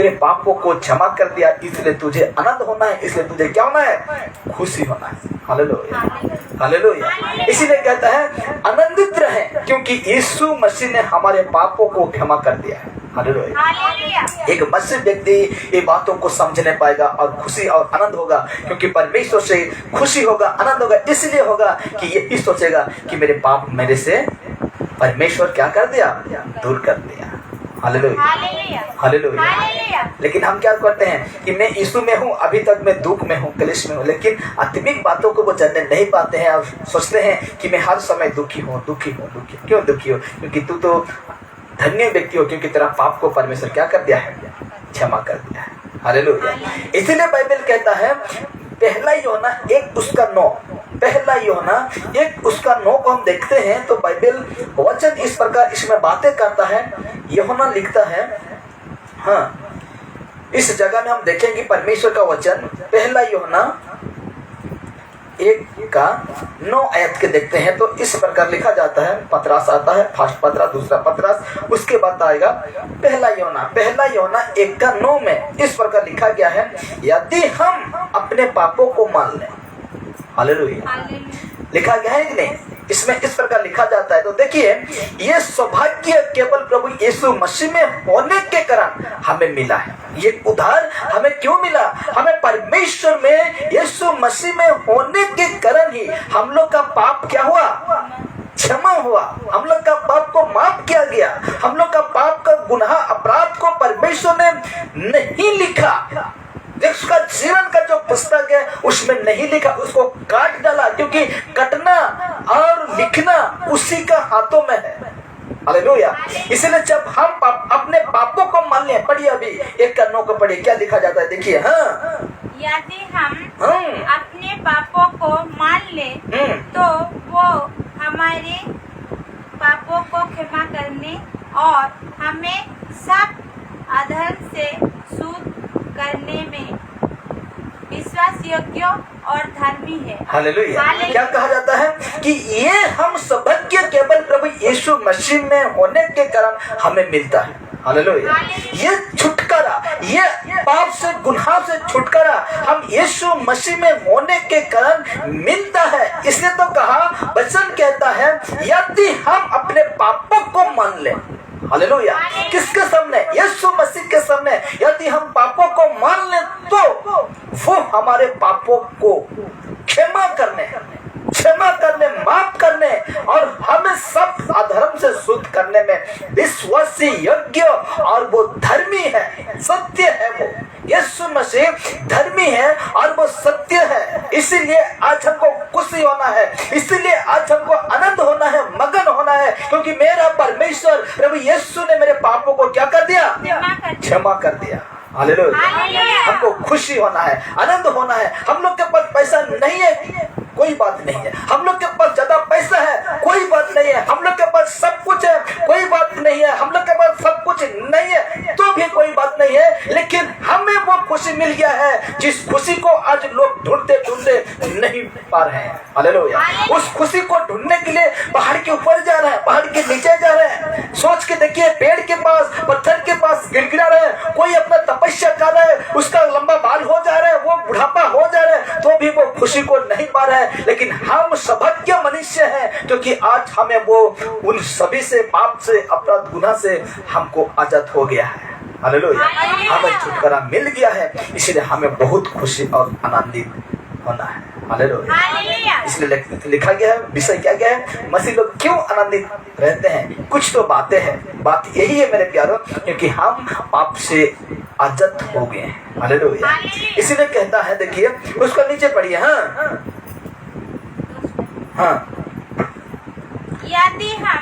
तेरे पापों को क्षमा कर दिया, इसलिए तुझे आनंद होना है, इसलिए तुझे क्या होना है, खुशी होना है। Hallelujah, hallelujah. इसीलिए कहता है आनंदित रहे, क्योंकि यीशु मसीह ने हमारे पापों को क्षमा कर दिया है। हालेलुया। एक मसीह व्यक्ति ये बातों को समझने पाएगा और खुशी और आनंद होगा, क्योंकि परमेश्वर से खुशी होगा, आनंद होगा। इसलिए होगा कि यही सोचेगा कि मेरे पाप मेरे से परमेश्वर क्या कर दिया, दूर कर दिया। Hallelujah, hallelujah. लेकिन हम क्या करते हैं कि मैं यीशु में हूँ, अभी तक मैं दुख में हूँ, क्लेश में हूँ, लेकिन आत्मिक बातों को वो जानने नहीं पाते हैं और सोचते हैं कि मैं हर समय दुखी हूँ, दुखी हूँ, दुखी। क्यों दुखी हो? क्योंकि तू तो धन्य व्यक्ति हो, क्योंकि तेरा पाप को परमेश्वर क्या कर दिया है, क्षमा कर दिया है। हालेलुया। इसीलिए बाइबल कहता है पहला यूहन्ना 1:9, पहला यूहन्ना 1:9 को हम देखते हैं तो बाइबल वचन इस प्रकार इसमें बातें करता है। यूहन्ना लिखता है, हाँ, इस जगह में हम देखेंगे परमेश्वर का वचन, पहला यूहन्ना 1:9 के देखते हैं तो इस प्रकार लिखा जाता है। पतरस आता है, फर्स्ट पतरस, दूसरा पतरस, उसके बाद आएगा पहला यूहन्ना 1:9 में इस प्रकार लिखा गया है, यदि हम अपने पापों को मान लें। हालेलुया, लिखा गया है कि नहीं? इसमें इस प्रकार लिखा जाता है। तो देखिए, ये सौभाग्य केवल प्रभु यीशु मसीह में होने के कारण हमें मिला है। ये उद्धार हमें क्यों मिला? हमें परमेश्वर में यीशु मसीह में होने के कारण ही हम लोग का पाप क्या हुआ, क्षमा हुआ। हम लोग का पाप को माफ किया गया। हम लोग का पाप का गुनाह अपराध को परमेश्वर ने नहीं लिखा, उसका जीवन का जो पुस्तक है उसमें नहीं लिखा, उसको काट डाला, क्योंकि कटना और लिखना उसी का हाथों में है। हालेलुया। इसलिए जब हम अपने पापों को मान लें, पढ़िए अभी 1:9 को पढ़िए, क्या लिखा जाता है देखिए। हाँ, यदि हम अपने पापों को मान लें तो वो हमारे पापों को क्षमा करने और हमें सब अधर्म से शुद्ध करने में विश्वास योग्य और धर्मी है। हालेलुया। क्या कहा जाता है कि ये हम सौभाग्य केवल प्रभु यीशु मसीह में होने के कारण हमें मिलता है। हालेलुया। ये छुटकारा, ये पाप से गुनाह से छुटकारा हम यीशु मसीह में होने के कारण मिलता है। इसलिए तो कहा, वचन कहता है यदि हम अपने पापों को मान लें। हालेलुया। किसके सामने? यीशु मसीह के सामने। यदि हम पापों को मान लें तो वो हमारे पापों को क्षमा करने, माफ करने और हमें सब अधर्म से शुद्ध करने में विश्वासी योग्य और वो धर्मी है, सत्य है। वो यीशु मसीह धर्मी है और वो सत्य है। इसीलिए आज हमको खुशी होना है, इसीलिए आज हमको आनंद होना है, मगन होना है, क्योंकि मेरा परमेश्वर प्रभु यीशु ने मेरे पापों को क्या कर दिया, क्षमा कर दिया। हालेलुया। हमको खुशी होना है, आनंद होना है। हम लोग के पास पैसा नहीं है, कोई बात नहीं है। हम लोग के पास ज्यादा पैसा है, कोई बात नहीं है। हम लोग के पास सब कुछ है, कोई बात नहीं है। हम लोग के पास सब कुछ नहीं है तो भी कोई बात नहीं है, लेकिन हमें वो खुशी मिल गया है जिस खुशी को आज लोग ढूंढते नहीं पा रहे हैं। हालेलुया। उस खुशी को ढूंढने के लिए पहाड़ के ऊपर जा रहे हैं, पहाड़ के नीचे जा रहे हैं। सोच के देखिए, पेड़ के पास, पत्थर के पास गिड़गिड़ा रहे हैं, कोई अपना तपस्या कर रहा है, उसका लंबा बाल हो जा रहा है, वो बुढ़ापा हो जा रहा है, तो भी वो खुशी को नहीं पा रहा है। लेकिन हम सौभाग्य मनुष्य हैं, क्योंकि आज हमें वो उन सभी से, पाप से, अपराध गुनाह से हमको आजाद हो गया है। हालेलुया। हमें छुटकारा मिल गया है, इसलिए हमें बहुत खुशी और आनंदित होना है। हालेलुया। इसलिए लिखा गया है, विषय क्या गया है, मसीह लोग क्यों आनंदित रहते हैं। कुछ तो बातें हैं, बात यही है मेरे प्यारों, क्योंकि हम पाप से आजाद हो गए हैं। हालेलुया। इसीलिए कहता है, देखिए उसको नीचे पढ़िए। हाँ, यदि हम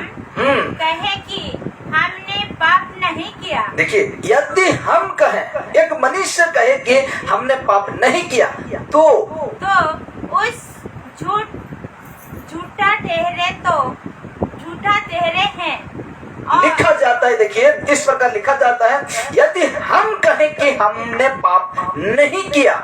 कहें कि हमने पाप नहीं किया, देखिए, यदि हम कहें, एक मनुष्य कहे कि हमने पाप नहीं किया तो उस झूठा ठहरे हैं। लिखा जाता है, देखिए इस प्रकार लिखा जाता है, यदि हम कहें कि हमने पाप नहीं किया,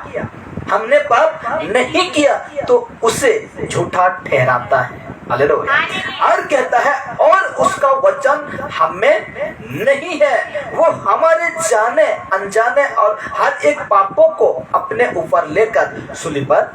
हमने पाप नहीं किया तो उसे झूठा ठहराता है। हालेलुया। और कहता है और उसका वचन हमें नहीं है, वो हमारे जाने अनजाने और हर एक पापों को अपने ऊपर लेकर सूली पर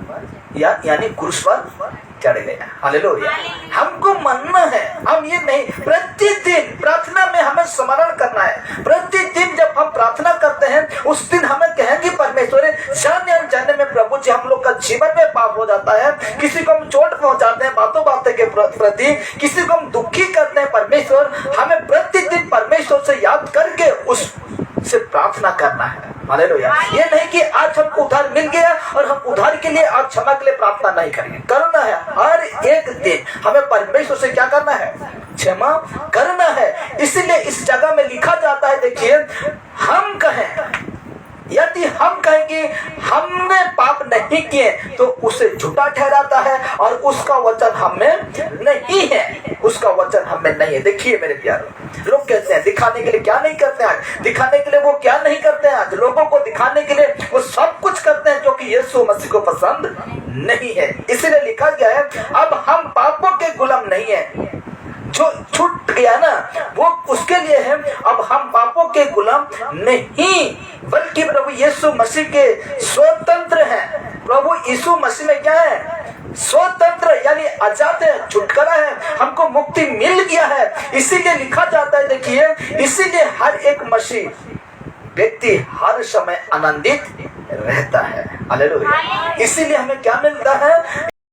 यानी क्रूस पर चढ़ गया। हालेलुया। हमको मानना है, हम ये नहीं, प्रतिदिन प्रार्थना में हमें स्मरण करना है। प्रतिदिन जब हम प्रार्थना करते हैं उस दिन हमें कहेंगे परमेश्वर जाने अनजाने में प्रभु जी हम लोग का जीवन में पाप हो जाता है, किसी को हम चोट पहुंचाते हैं बातों बातों के प्रति, किसी को हम दुखी करते हैं, परमेश्वर हमें प्रतिदिन परमेश्वर से याद करके उस से प्रार्थना करना है। हालेलुया। ये नहीं कि आज हमको उधार मिल गया और हम उधार के लिए आज क्षमा के लिए प्रार्थना नहीं करेंगे, करना है। हर एक दिन हमें परमेश्वर से क्या करना है? क्षमा करना है। इसीलिए इस जगह में लिखा जाता है, देखिए, हम कहें, यदि हम कहें कि हमने पाप नहीं किए तो उसे झूठा ठहराता है और उसका वचन हमें नहीं है, उसका वचन हमें नहीं है। देखिए मेरे प्यारे, लोग कहते हैं दिखाने के लिए क्या नहीं करते हैं, दिखाने के लिए वो क्या नहीं करते हैं, लोगों को दिखाने के लिए वो सब कुछ करते हैं जो कि यीशु मसीह को पसंद नहीं है। इसीलिए लिखा गया है अब हम पापों के गुलाम नहीं है, जो छूट गया ना वो उसके लिए है। अब हम पापों के गुलाम नहीं बल्कि प्रभु यीशु मसीह के स्वतंत्र हैं। प्रभु यीशु मसीह में क्या है? स्वतंत्र यानी आजाद है, छुटकारा है, हमको मुक्ति मिल गया है। इसीलिए लिखा जाता है, देखिए, इसीलिए हर एक मसीह व्यक्ति हर समय आनंदित रहता है। हालेलुया। इसीलिए हमें क्या मिलता है?